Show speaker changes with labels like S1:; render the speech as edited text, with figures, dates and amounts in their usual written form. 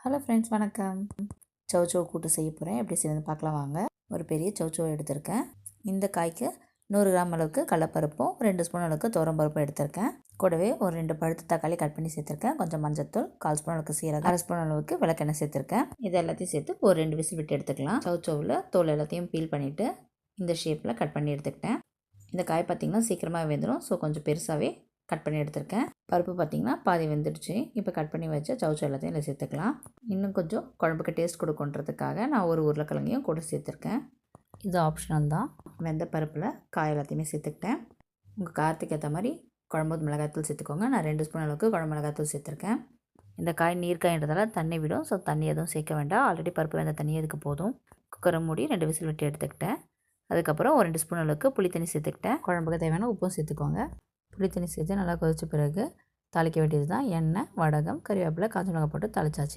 S1: Hello friends, வணக்கம். சௌச்சௌ கூட்டு செய்ய போகிறேன். எப்படி செய்யணும்னு பார்க்கலாம் வாங்க. ஒரு பெரிய சௌச்சௌ எடுத்திருக்கேன். இந்த காய்க்கு 100 கிராம் அளவுக்கு கடலப்பருப்பும் 2 ஸ்பூன் அளவுக்கு துவரம்பருப்பும் எடுத்திருக்கேன். கூடவே ஒரு 2 பழுத்த தக்காளி கட் பண்ணி சேர்த்துருக்கேன். கொஞ்சம் மஞ்சத்தூள், 1/4 ஸ்பூன் அளவுக்கு சீரகம், 1/2 ஸ்பூன் அளவுக்கு விளக்கெண்ணெய் சேர்த்துருக்கேன். இது எல்லாத்தையும் சேர்த்து ஒரு 2 விசில் விட்டு எடுத்துக்கலாம். சௌச்சௌவில் தோல் எல்லாத்தையும் பீல் பண்ணிவிட்டு இந்த ஷேப்பில் கட் பண்ணி எடுத்துக்கிட்டேன். இந்த காய் பார்த்திங்கன்னா சீக்கிரமாக வெந்துடும். ஸோ கொஞ்சம் பெருசாகவே கட் பண்ணி எடுத்திருக்கேன். பருப்பு பார்த்திங்கன்னா பாதி வெந்துடுச்சு. இப்போ கட் பண்ணி வச்ச சௌச்சௌ எல்லாத்தையும் இதில் சேர்த்துக்கலாம். இன்னும் கொஞ்சம் குழம்புக்கு டேஸ்ட் கொடுக்குன்றதுக்காக நான் ஒரு உருளைக்கிழங்கையும் கூட சேர்த்துருக்கேன். இது ஆப்ஷனல் தான். வெந்த பருப்பில் காய் எல்லாத்தையுமே சேர்த்துக்கிட்டேன். உங்கள் காரத்துக்கு ஏற்ற மாதிரி குழம்பு மிளகாய்த்தூள் சேர்த்துக்கோங்க. நான் 2 ஸ்பூன் அளவுக்கு குழம்பு மிளகாய்த்தூள் சேர்த்துருக்கேன். இந்த காய் நீர்க்காய்ன்றதால தண்ணி விடும். ஸோ தண்ணி எதுவும் சேர்க்க வேண்டாம். ஆல்ரெடி பருப்பு வெந்த தண்ணி இதுக்கு போதும். குக்கரை மூடி 2 விசில் விட்டு எடுத்துக்கிட்டேன். அதுக்கப்புறம் ஒரு 2 ஸ்பூன் அளவுக்கு புளி தண்ணி சேர்த்துக்கிட்டேன். குழம்புக்கு தேவையான உப்பும் சேர்த்துக்கோங்க. புளி தண்ணி சேர்த்து நல்லா கொதிச்ச பிறகு தாளிக்க வேண்டியது தான். எண்ணெய், வடகம், கறிவேப்பிலை, காஞ்ச மிளகாய் போட்டு தாளிச்சாச்சு.